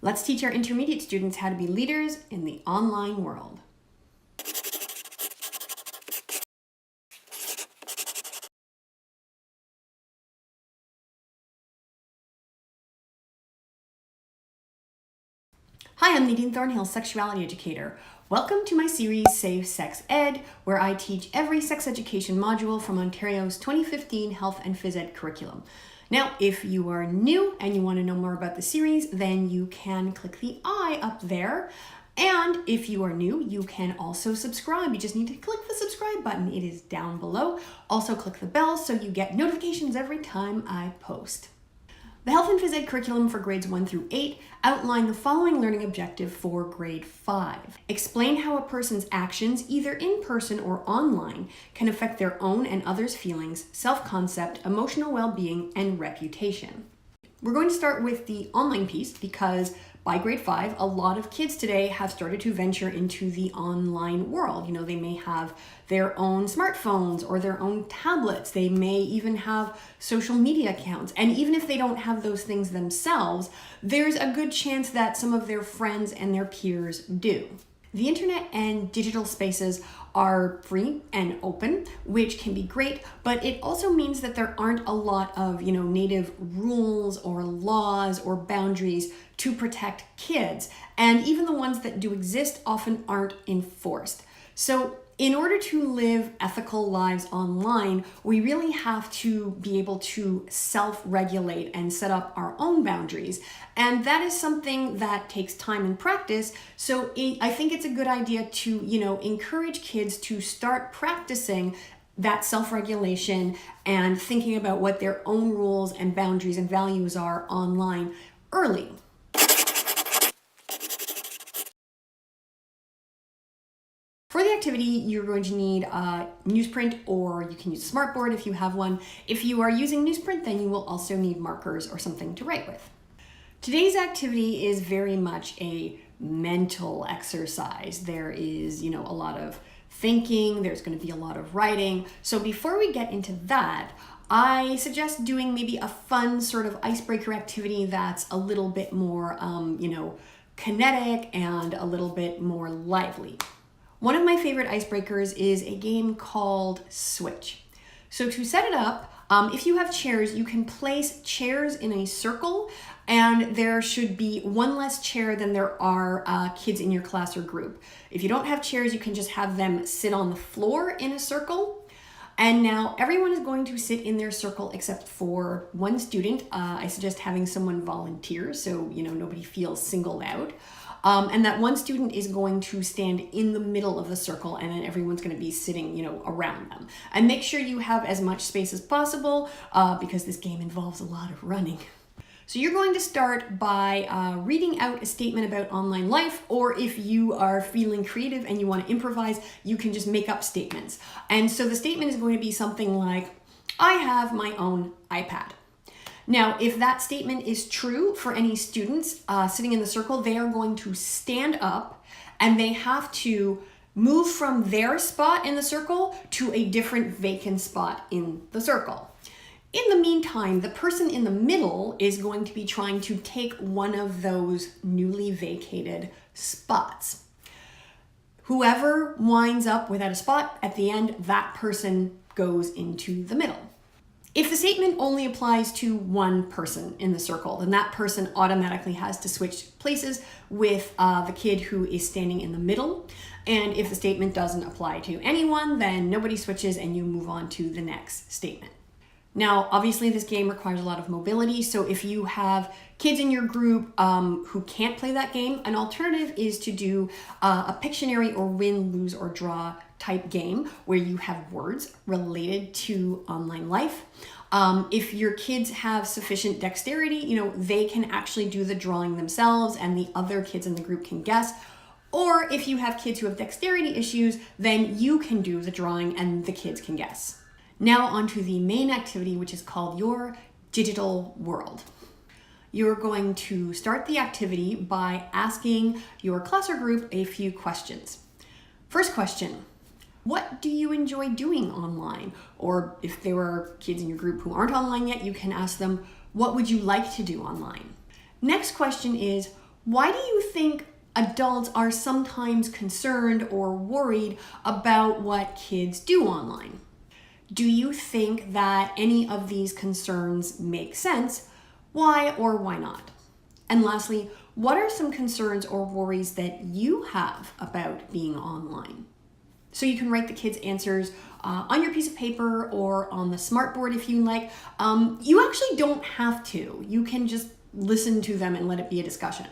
Let's teach our intermediate students how to be leaders in the online world. Hi, I'm Nadine Thornhill, sexuality educator. Welcome to my series, Safe Sex Ed, where I teach every sex education module from Ontario's 2015 Health and Phys Ed curriculum. Now, if you are new and you want to know more about the series, then you can click the I up there. And if you are new, you can also subscribe. You just need to click the subscribe button. It is down below. Also click the bell so you get notifications every time I post. The Health and Phys Ed curriculum for grades 1 through 8 outline the following learning objective for grade 5. Explain how a person's actions, either in person or online, can affect their own and others' feelings, self-concept, emotional well-being, and reputation. We're going to start with the online piece because by grade 5, a lot of kids today have started to venture into the online world. You know, they may have their own smartphones or their own tablets. They may even have social media accounts. And even if they don't have those things themselves, there's a good chance that some of their friends and their peers do. The internet and digital spaces are free and open, which can be great, but it also means that there aren't a lot of, native rules or laws or boundaries to protect kids. And even the ones that do exist often aren't enforced. So in order to live ethical lives online, we really have to be able to self-regulate and set up our own boundaries. And that is something that takes time and practice. So I think it's a good idea to, encourage kids to start practicing that self-regulation and thinking about what their own rules and boundaries and values are online early. For the activity, you're going to need a newsprint, or you can use a smartboard if you have one. If you are using newsprint, then you will also need markers or something to write with. Today's activity is very much a mental exercise. There is, a lot of thinking, there's going to be a lot of writing. So before we get into that, I suggest doing maybe a fun sort of icebreaker activity that's a little bit more, kinetic and a little bit more lively. One of my favorite icebreakers is a game called Switch. So to set it up, if you have chairs, you can place chairs in a circle, and there should be one less chair than there are kids in your class or group. If you don't have chairs, you can just have them sit on the floor in a circle. And now everyone is going to sit in their circle except for one student. I suggest having someone volunteer so nobody feels singled out. And that one student is going to stand in the middle of the circle, and then everyone's going to be sitting, around them. And make sure you have as much space as possible because this game involves a lot of running. So you're going to start by reading out a statement about online life, or if you are feeling creative and you want to improvise, you can just make up statements. And so the statement is going to be something like, I have my own iPad. Now, if that statement is true for any students sitting in the circle, they are going to stand up and they have to move from their spot in the circle to a different vacant spot in the circle. In the meantime, the person in the middle is going to be trying to take one of those newly vacated spots. Whoever winds up without a spot at the end, that person goes into the middle. If the statement only applies to one person in the circle, then that person automatically has to switch places with the kid who is standing in the middle. And if the statement doesn't apply to anyone, then nobody switches and you move on to the next statement. Now, obviously this game requires a lot of mobility. So if you have kids in your group who can't play that game, an alternative is to do a Pictionary or win, lose, or draw type game where you have words related to online life. If your kids have sufficient dexterity, they can actually do the drawing themselves and the other kids in the group can guess. Or if you have kids who have dexterity issues, then you can do the drawing and the kids can guess. Now onto the main activity, which is called your digital world. You're going to start the activity by asking your class or group a few questions. First question, what do you enjoy doing online? Or if there are kids in your group who aren't online yet, you can ask them, what would you like to do online? Next question is, Why do you think adults are sometimes concerned or worried about what kids do online? Do you think that any of these concerns make sense? Why or why not? And lastly, what are some concerns or worries that you have about being online? So you can write the kids' answers on your piece of paper or on the smartboard if you like. You actually don't have to. You can just listen to them and let it be a discussion.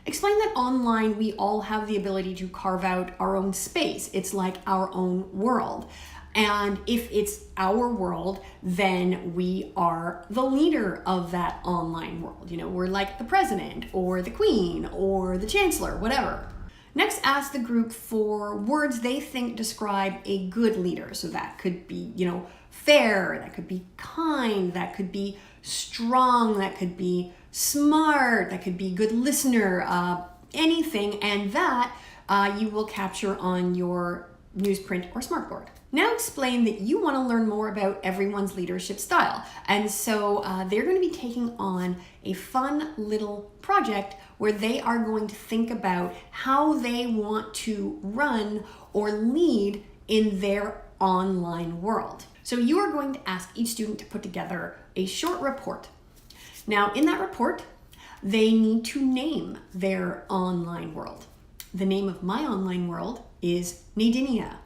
Explain that online we all have the ability to carve out our own space. It's like our own world. And if it's our world, then we are the leader of that online world. We're like the president or the queen or the chancellor, whatever. Next, ask the group for words they think describe a good leader. So that could be, fair, that could be kind, that could be strong, that could be smart, that could be good listener, anything. And that you will capture on your newsprint or smartboard. Now explain that you want to learn more about everyone's leadership style. And so they're going to be taking on a fun little project where they are going to think about how they want to run or lead in their online world. So you are going to ask each student to put together a short report. Now in that report, they need to name their online world. The name of my online world is Nadinia.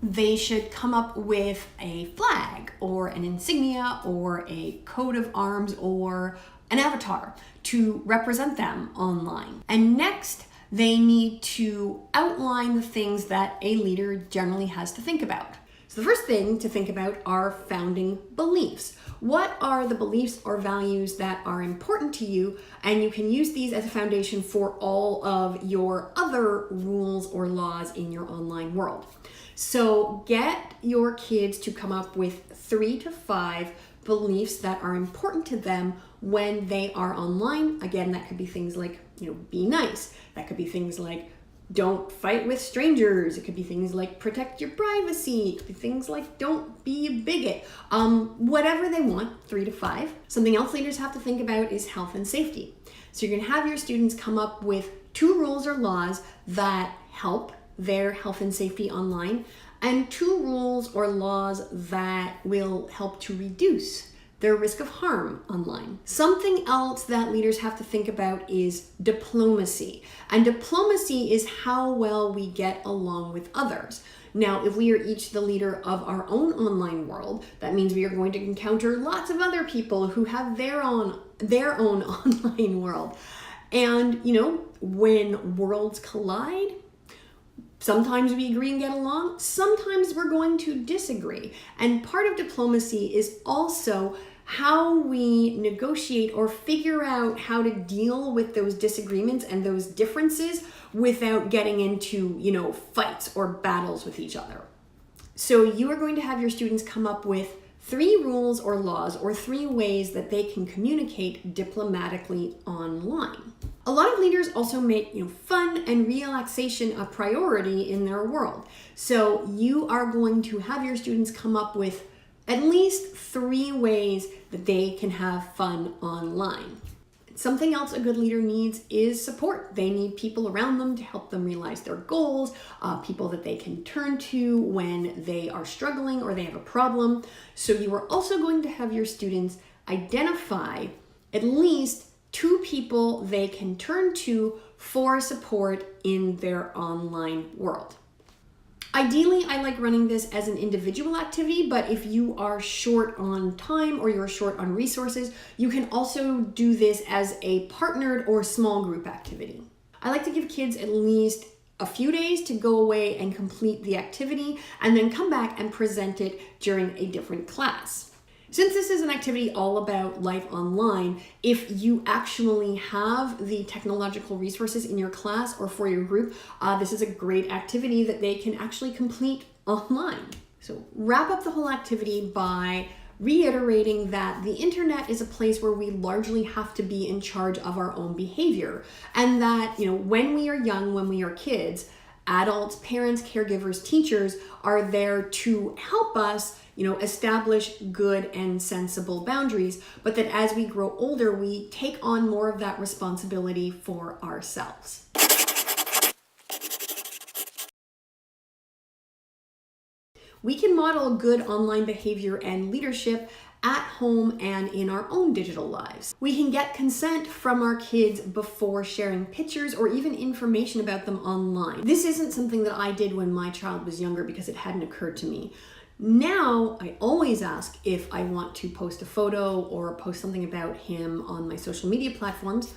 They should come up with a flag or an insignia or a coat of arms or an avatar to represent them online. And next, they need to outline the things that a leader generally has to think about. So the first thing to think about are founding beliefs. What are the beliefs or values that are important to you? And you can use these as a foundation for all of your other rules or laws in your online world. So get your kids to come up with 3 to 5 beliefs that are important to them when they are online. Again, that could be things like, be nice. That could be things like, don't fight with strangers. It could be things like protect your privacy. It could be things like don't be a bigot. Whatever they want, 3 to 5. Something else leaders have to think about is health and safety. So you're gonna have your students come up with 2 rules or laws that help their health and safety online, and 2 rules or laws that will help to reduce their risk of harm online. Something else that leaders have to think about is diplomacy. And diplomacy is how well we get along with others. Now, if we are each the leader of our own online world, that means we are going to encounter lots of other people who have their own online world. And, when worlds collide, sometimes we agree and get along, sometimes we're going to disagree. And part of diplomacy is also how we negotiate or figure out how to deal with those disagreements and those differences without getting into, fights or battles with each other. So you are going to have your students come up with 3 rules or laws or 3 ways that they can communicate diplomatically online. A lot of leaders also make fun and relaxation a priority in their world. So you are going to have your students come up with at least 3 ways that they can have fun online. Something else a good leader needs is support. They need people around them to help them realize their goals, people that they can turn to when they are struggling or they have a problem. So you are also going to have your students identify at least 2 people they can turn to for support in their online world. Ideally, I like running this as an individual activity, but if you are short on time or you're short on resources, you can also do this as a partnered or small group activity. I like to give kids at least a few days to go away and complete the activity and then come back and present it during a different class. Since this is an activity all about life online, if you actually have the technological resources in your class or for your group, this is a great activity that they can actually complete online. So wrap up the whole activity by reiterating that the internet is a place where we largely have to be in charge of our own behavior. And that, when we are young, when we are kids, adults, parents, caregivers, teachers are there to help us, establish good and sensible boundaries, but that as we grow older, we take on more of that responsibility for ourselves. We can model good online behavior and leadership at home and in our own digital lives. We can get consent from our kids before sharing pictures or even information about them online. This isn't something that I did when my child was younger because it hadn't occurred to me. Now, I always ask if I want to post a photo or post something about him on my social media platforms.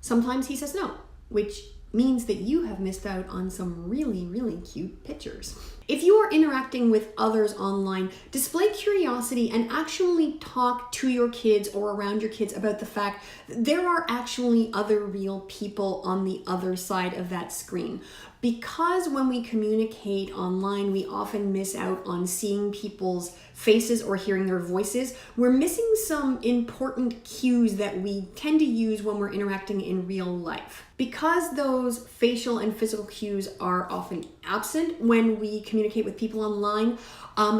Sometimes he says no, which means that you have missed out on some really, really cute pictures. If you are interacting with others online, display curiosity and actually talk to your kids or around your kids about the fact that there are actually other real people on the other side of that screen. Because when we communicate online, we often miss out on seeing people's faces or hearing their voices. We're missing some important cues that we tend to use when we're interacting in real life. Because those facial and physical cues are often absent when we communicate with people online,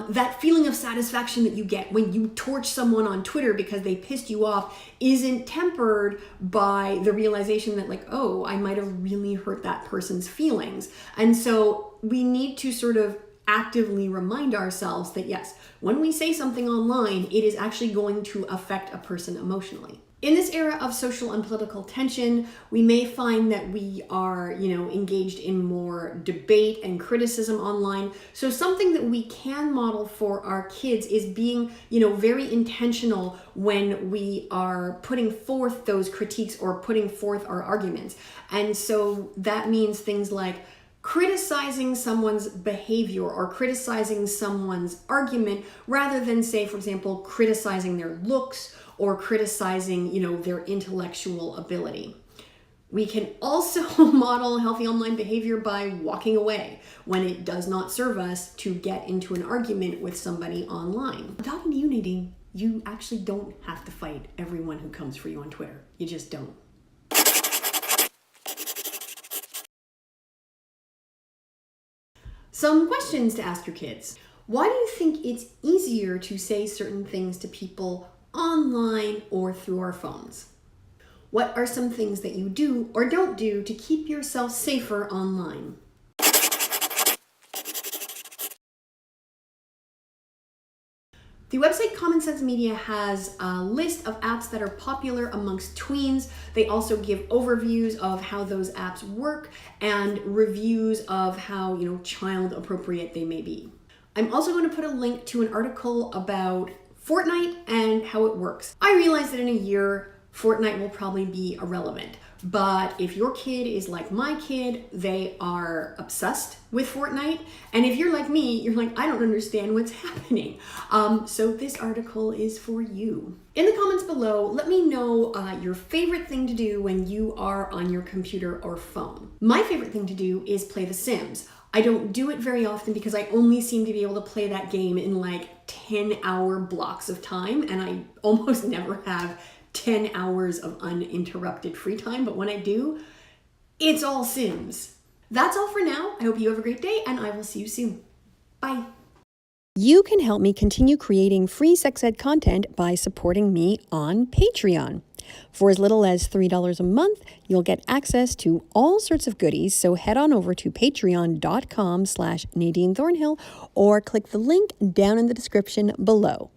that feeling of satisfaction that you get when you torch someone on Twitter because they pissed you off isn't tempered by the realization that oh, I might have really hurt that person's feelings. And so we need to sort of actively remind ourselves that yes, when we say something online, it is actually going to affect a person emotionally. In this era of social and political tension, we may find that we are, engaged in more debate and criticism online. So something that we can model for our kids is being, very intentional when we are putting forth those critiques or putting forth our arguments. And so that means things like criticizing someone's behavior or criticizing someone's argument rather than, say, for example, criticizing their looks or criticizing, their intellectual ability. We can also model healthy online behavior by walking away when it does not serve us to get into an argument with somebody online. I'm talking to you, Nadine. You actually don't have to fight everyone who comes for you on Twitter. You just don't. Some questions to ask your kids. Why do you think it's easier to say certain things to people online or through our phones? What are some things that you do or don't do to keep yourself safer online? The website Common Sense Media has a list of apps that are popular amongst tweens. They also give overviews of how those apps work and reviews of how, child appropriate they may be. I'm also going to put a link to an article about Fortnite and how it works. I realize that in a year, Fortnite will probably be irrelevant. But if your kid is like my kid, they are obsessed with Fortnite. And if you're like me, you're like, I don't understand what's happening. So this article is for you. In the comments below, let me know your favorite thing to do when you are on your computer or phone. My favorite thing to do is play The Sims. I don't do it very often because I only seem to be able to play that game in 10-hour blocks of time. And I almost never have 10 hours of uninterrupted free time, but when I do, it's all Sims. That's all for now. I hope you have a great day, and I will see you soon. Bye. You can help me continue creating free sex ed content by supporting me on Patreon. For as little as $3 a month, you'll get access to all sorts of goodies, so head on over to patreon.com/Nadine Thornhill or click the link down in the description below.